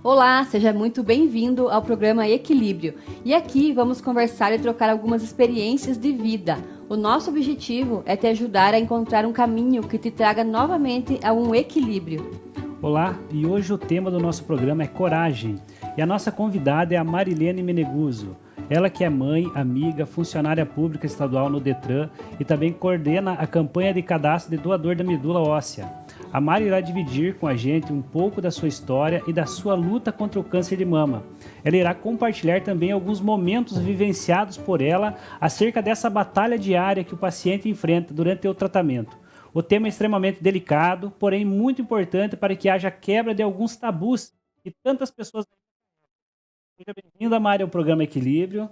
Olá, seja muito bem-vindo ao programa Equilíbrio. E aqui vamos conversar e trocar algumas experiências de vida. O nosso objetivo é te ajudar a encontrar um caminho que te traga novamente a um equilíbrio. Olá, e hoje o tema do nosso programa é coragem. E a nossa convidada é a Marilene Meneguso. Ela que é mãe, amiga, funcionária pública estadual no Detran e também coordena a campanha de cadastro de doador da medula óssea. A Mari irá dividir com a gente um pouco da sua história e da sua luta contra o câncer de mama. Ela irá compartilhar também alguns momentos vivenciados por ela acerca dessa batalha diária que o paciente enfrenta durante o tratamento. O tema é extremamente delicado, porém muito importante para que haja quebra de alguns tabus que tantas pessoas... Seja bem-vinda, Mari, ao programa Equilíbrio.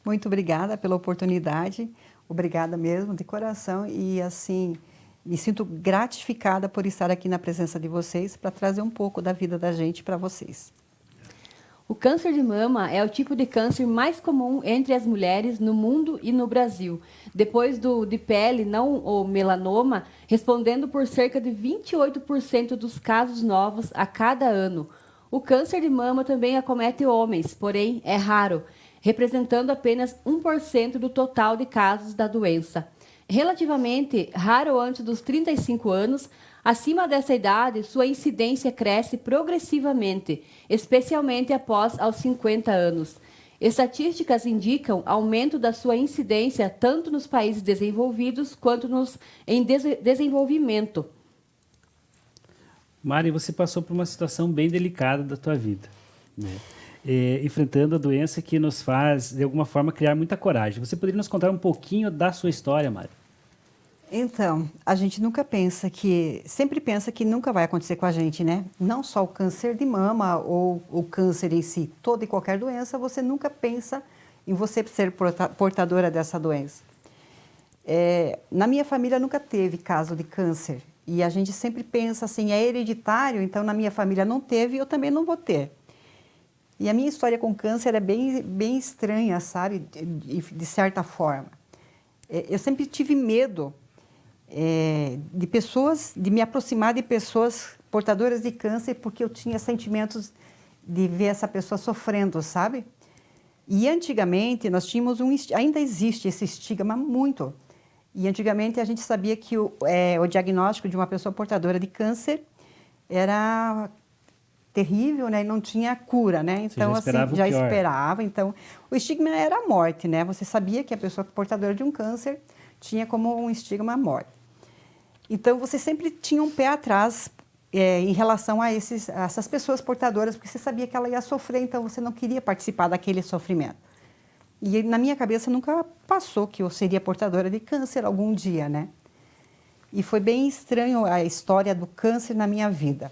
Muito obrigada pela oportunidade, obrigada mesmo, de coração, e assim, me sinto gratificada por estar aqui na presença de vocês para trazer um pouco da vida da gente para vocês. O câncer de mama é o tipo de câncer mais comum entre as mulheres no mundo e no Brasil, depois do de pele, não o melanoma, respondendo por cerca de 28% dos casos novos a cada ano. O câncer de mama também acomete homens, porém é raro, representando apenas 1% do total de casos da doença. Relativamente raro antes dos 35 anos, acima dessa idade, sua incidência cresce progressivamente, especialmente após aos 50 anos. Estatísticas indicam aumento da sua incidência tanto nos países desenvolvidos quanto nos em desenvolvimento. Mari, você passou por uma situação bem delicada da tua vida, né? Enfrentando a doença que nos faz, de alguma forma, criar muita coragem. Você poderia nos contar um pouquinho da sua história, Mari? Então, a gente sempre pensa que nunca vai acontecer com a gente, né? Não só o câncer de mama ou o câncer em si, toda e qualquer doença, você nunca pensa em você ser portadora dessa doença. Na minha família nunca teve caso de câncer. E a gente sempre pensa assim, é hereditário, então na minha família não teve, eu também não vou ter. E a minha história com câncer é bem estranha, sabe, de certa forma. Eu sempre tive medo de me aproximar de pessoas portadoras de câncer, porque eu tinha sentimentos de ver essa pessoa sofrendo, sabe? E antigamente nós tínhamos ainda existe esse estigma muito. E antigamente a gente sabia que o diagnóstico de uma pessoa portadora de câncer era terrível, né? E não tinha cura, né? Então, Você já assim, já esperava. Então, o estigma era a morte, né? Você sabia que a pessoa portadora de um câncer tinha como um estigma a morte. Então, você sempre tinha um pé atrás em relação a essas pessoas portadoras, porque você sabia que ela ia sofrer, então você não queria participar daquele sofrimento. E na minha cabeça nunca passou que eu seria portadora de câncer algum dia, né? E foi bem estranho a história do câncer na minha vida.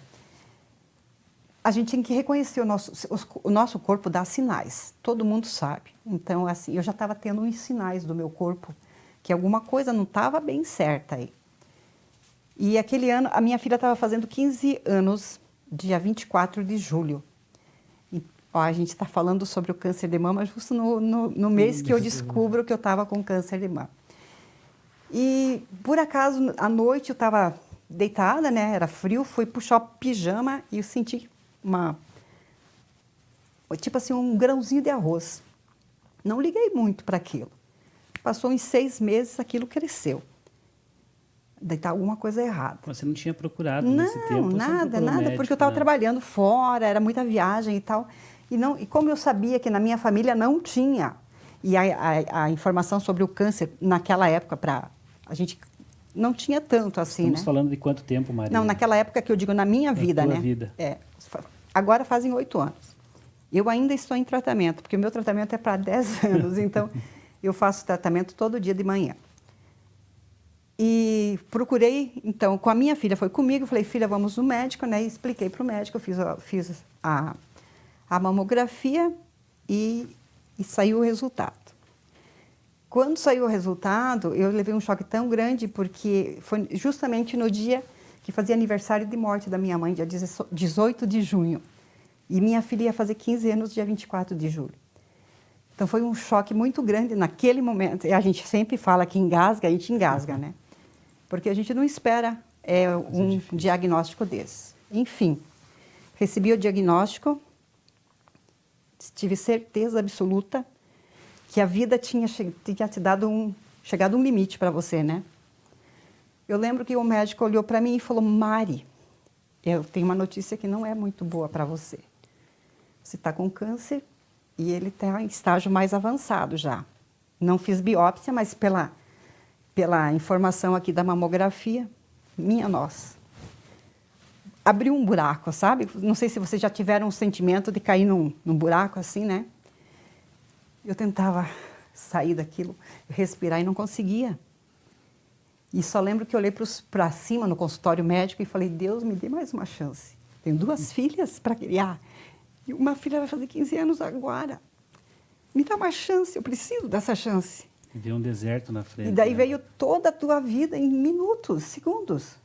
A gente tem que reconhecer o nosso corpo dá sinais, todo mundo sabe. Então, assim, eu já estava tendo uns sinais do meu corpo, que alguma coisa não estava bem certa aí. E aquele ano, a minha filha estava fazendo 15 anos, dia 24 de julho. Ó, a gente está falando sobre o câncer de mama justo no mês que eu descubro que eu estava com câncer de mama. E, por acaso, à noite eu estava deitada, né? Era frio, fui puxar o pijama e eu senti tipo assim, um grãozinho de arroz. Não liguei muito para aquilo. Passou uns 6 meses, aquilo cresceu. Daí tá alguma coisa errada. Você não tinha procurado nesse tempo? Não, nada, porque eu estava trabalhando fora, era muita viagem e tal. E como eu sabia que na minha família não tinha, e a informação sobre o câncer naquela época, a gente não tinha tanto assim, Estamos falando de quanto tempo, Maria? Não, naquela época que eu digo na minha vida, né? Vida. Agora fazem 8 anos. Eu ainda estou em tratamento, porque o meu tratamento é para 10 anos, então eu faço tratamento todo dia de manhã. E procurei, então, com a minha filha, foi comigo, falei, filha, vamos no médico, né? E expliquei para o médico, eu fiz a mamografia e saiu o resultado. Quando saiu o resultado, eu levei um choque tão grande, porque foi justamente no dia que fazia aniversário de morte da minha mãe, dia 18 de junho. E minha filha ia fazer 15 anos, dia 24 de julho. Então, foi um choque muito grande naquele momento. E a gente sempre fala que engasga, a gente engasga, né? Porque a gente não espera um diagnóstico desse. Enfim, recebi o diagnóstico tive certeza absoluta que a vida tinha te dado chegado um limite para você, né? Eu lembro que o médico olhou para mim e falou: Mari, eu tenho uma notícia que não é muito boa para você. Você está com câncer e ele está em estágio mais avançado já. Não fiz biópsia, mas pela informação aqui da mamografia, minha nossa, abriu um buraco, sabe? Não sei se vocês já tiveram um sentimento de cair num buraco assim, né? Eu tentava sair daquilo, respirar e não conseguia. E só lembro que eu olhei para cima no consultório médico e falei: Deus, me dê mais uma chance. Tenho 2 filhas para criar e uma filha vai fazer 15 anos agora. Me dá uma chance, eu preciso dessa chance. Vê um deserto na frente. E daí né? veio toda a tua vida em minutos, segundos.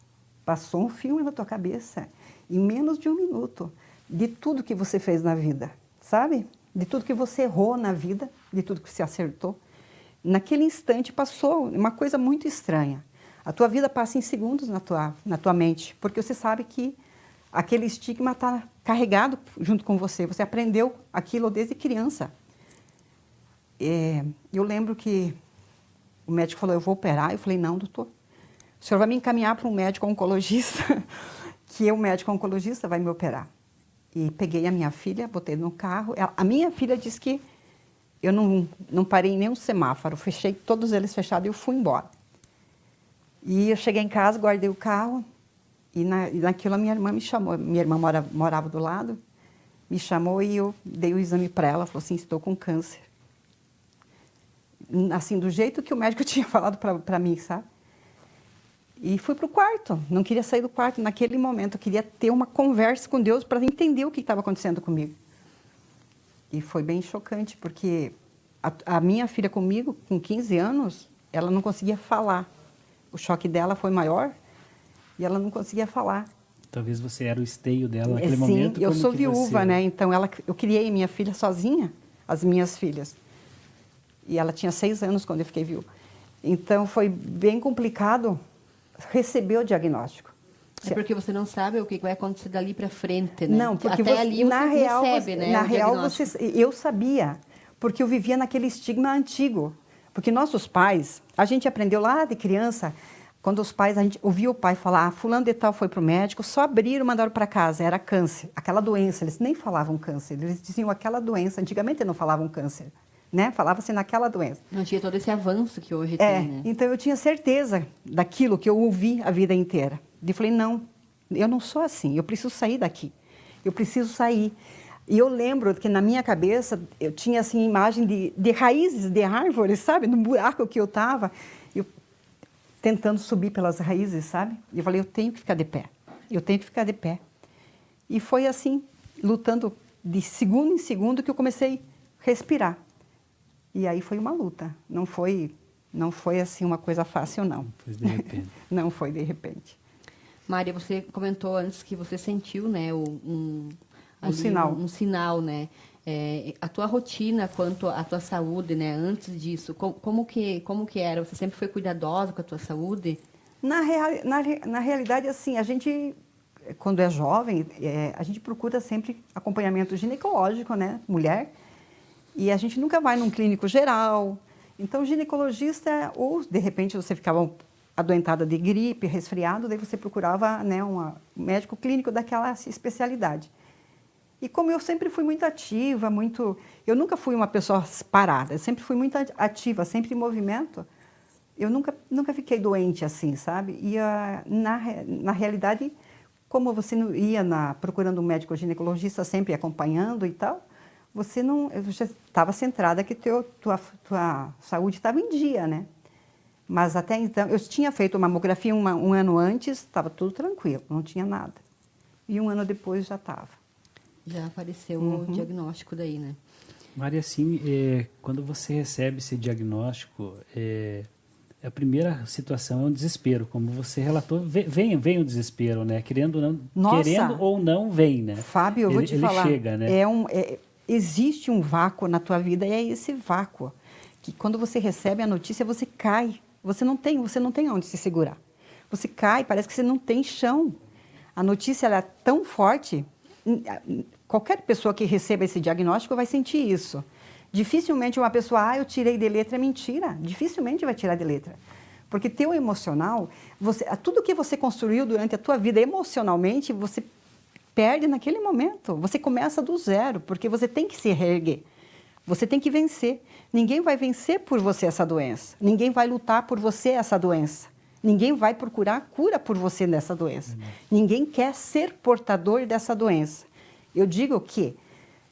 Passou um filme na tua cabeça, em menos de 1 minuto, de tudo que você fez na vida, sabe? De tudo que você errou na vida, de tudo que você acertou. Naquele instante passou uma coisa muito estranha. A tua vida passa em segundos na tua mente, porque você sabe que aquele estigma está carregado junto com você. Você aprendeu aquilo desde criança. Eu lembro que o médico falou: eu vou operar. Eu falei: não, doutor. O senhor vai me encaminhar para um médico oncologista, que o médico oncologista vai me operar. E peguei a minha filha, botei no carro. A minha filha disse que eu não parei em nenhum semáforo, fechei todos eles fechados e eu fui embora. E eu cheguei em casa, guardei o carro e naquilo a minha irmã me chamou. Minha irmã morava do lado, me chamou e eu dei o exame para ela. Falou assim: estou com câncer. Assim, do jeito que o médico tinha falado para mim, sabe? E fui para o quarto, não queria sair do quarto. Naquele momento eu queria ter uma conversa com Deus para entender o que estava acontecendo comigo. E foi bem chocante, porque a minha filha comigo, com 15 anos, ela não conseguia falar. O choque dela foi maior e ela não conseguia falar. Talvez você era o esteio dela naquele Sim, momento. eu sou viúva, né? Então eu criei minha filha sozinha, as minhas filhas. E ela tinha 6 anos quando eu fiquei viúva. Então foi bem complicado receber o diagnóstico. É porque você não sabe o que vai acontecer dali para frente, né? Não, porque até ali você recebe, né? Na real, eu sabia, porque eu vivia naquele estigma antigo. Porque nossos pais, a gente aprendeu lá de criança, quando os pais, a gente ouvia o pai falar: fulano de tal foi para o médico, só abriram e mandaram para casa, era câncer, aquela doença. Eles nem falavam câncer, eles diziam aquela doença. Antigamente não falavam câncer, né? Falava-se naquela doença. Não tinha todo esse avanço que hoje tem, né? Então eu tinha certeza daquilo que eu ouvi a vida inteira. E falei: não, eu não sou assim, eu preciso sair daqui, eu preciso sair. E eu lembro que na minha cabeça eu tinha assim imagem de raízes de árvores, sabe? No buraco que eu estava, eu tentando subir pelas raízes, sabe? E eu falei: eu tenho que ficar de pé, eu tenho que ficar de pé. E foi assim, lutando de segundo em segundo, que eu comecei a respirar. E aí foi uma luta, não foi assim uma coisa fácil, não. Foi de repente. Não foi de repente. Mária, você comentou antes que você sentiu, né, um sinal. Um sinal, né? A tua rotina quanto à tua saúde, né? Antes disso, como que era? Você sempre foi cuidadosa com a tua saúde? Na realidade, assim, a gente, quando é jovem, a gente procura sempre acompanhamento ginecológico, né? Mulher. E a gente nunca vai num clínico geral. Então, o ginecologista, ou de repente você ficava adoentada de gripe, resfriado, daí você procurava, né, um médico clínico daquela especialidade. E como eu sempre fui muito ativa, eu nunca fui uma pessoa parada, eu sempre fui muito ativa, sempre em movimento, eu nunca fiquei doente assim, sabe? E na realidade, como você não ia procurando um médico ginecologista sempre acompanhando e tal, você já estava centrada que tua saúde estava em dia, né? Mas até então, eu tinha feito mamografia um ano antes, estava tudo tranquilo, não tinha nada. E 1 ano depois já estava. Já apareceu o diagnóstico daí, né? Maria, assim, quando você recebe esse diagnóstico, a primeira situação é um desespero, como você relatou, vem o desespero, né? Querendo ou não, vem, né? Fábio, eu vou te falar, ele chega, né? Existe um vácuo na tua vida, e é esse vácuo que quando você recebe a notícia, você cai. Você não tem onde se segurar. Você cai, parece que você não tem chão. A notícia ela é tão forte, Qualquer pessoa que receba esse diagnóstico vai sentir isso. Dificilmente uma pessoa, eu tirei de letra, é mentira. Dificilmente vai tirar de letra. Porque teu emocional, tudo que você construiu durante a tua vida emocionalmente, você perde naquele momento. Você começa do zero, porque você tem que se reerguer. Você tem que vencer. Ninguém vai vencer por você essa doença. Ninguém vai lutar por você essa doença. Ninguém vai procurar cura por você nessa doença. Ninguém quer ser portador dessa doença. Eu digo que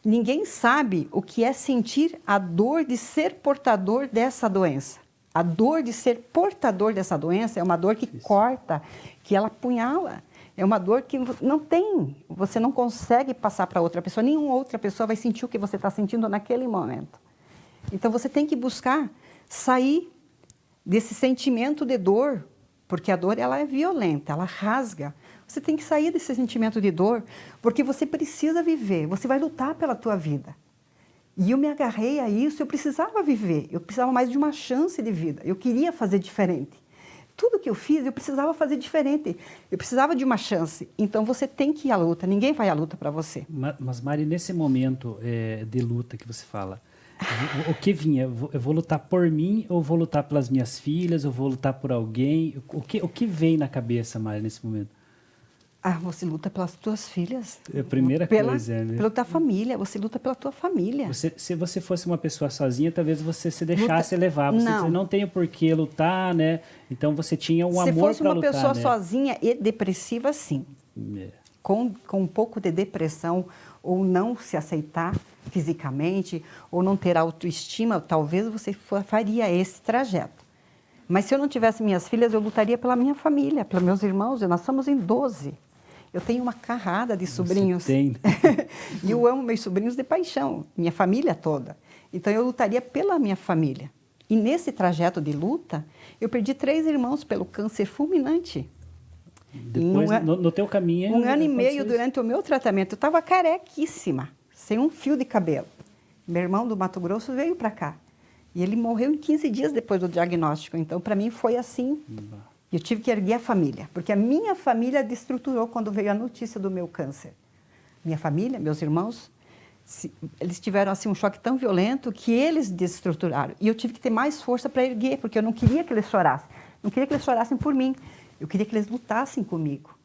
ninguém sabe o que é sentir a dor de ser portador dessa doença. A dor de ser portador dessa doença é uma dor que corta, que ela apunhala. É uma dor que não tem, você não consegue passar para outra pessoa. Nenhuma outra pessoa vai sentir o que você está sentindo naquele momento. Então, você tem que buscar sair desse sentimento de dor, porque a dor ela é violenta, ela rasga. Você tem que sair desse sentimento de dor, porque você precisa viver, você vai lutar pela tua vida. E eu me agarrei a isso, eu precisava viver, eu precisava mais de uma chance de vida, eu queria fazer diferente. Tudo que eu fiz, eu precisava fazer diferente, eu precisava de uma chance. Então, você tem que ir à luta, ninguém vai à luta para você. Mas, Mari, nesse momento de luta que você fala, o que vinha? Eu vou lutar por mim ou vou lutar pelas minhas filhas, ou vou lutar por alguém? O que vem na cabeça, Mari, nesse momento? Você luta pelas tuas filhas. É a primeira coisa, né? Pela tua família, você luta pela tua família. Se você fosse uma pessoa sozinha, talvez você se deixasse levar. Você não tem por que lutar, né? Então você tinha um amor para lutar, né? Se fosse uma pessoa sozinha e depressiva, sim. Com um pouco de depressão, ou não se aceitar fisicamente, ou não ter autoestima, talvez você faria esse trajeto. Mas se eu não tivesse minhas filhas, eu lutaria pela minha família, pelos meus irmãos. Nós somos em 12. Eu tenho uma carrada de sobrinhos. Você tem. E eu amo meus sobrinhos de paixão, minha família toda. Então, eu lutaria pela minha família. E nesse trajeto de luta, eu perdi 3 irmãos pelo câncer fulminante. Depois, no teu caminho... 1 ano e meio durante o meu tratamento, eu estava carequíssima, sem um fio de cabelo. Meu irmão do Mato Grosso veio para cá. E ele morreu em 15 dias depois do diagnóstico. Então, para mim, foi assim. Eu tive que erguer a família, porque a minha família destruturou quando veio a notícia do meu câncer. Minha família, meus irmãos, eles tiveram assim um choque tão violento que eles destruturaram. E eu tive que ter mais força para erguer, porque eu não queria que eles chorassem. Não queria que eles chorassem por mim. Eu queria que eles lutassem comigo.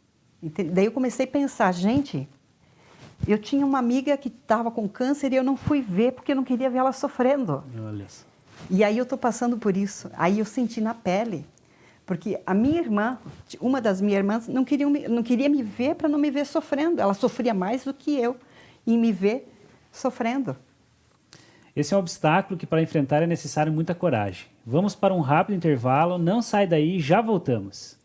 Daí eu comecei a pensar, gente, eu tinha uma amiga que estava com câncer e eu não fui ver porque eu não queria ver ela sofrendo. Olha só. E aí eu estou passando por isso. Aí eu senti na pele. Porque a minha irmã, uma das minhas irmãs, não queria me ver para não me ver sofrendo. Ela sofria mais do que eu em me ver sofrendo. Esse é um obstáculo que para enfrentar é necessário muita coragem. Vamos para um rápido intervalo, não sai daí, já voltamos.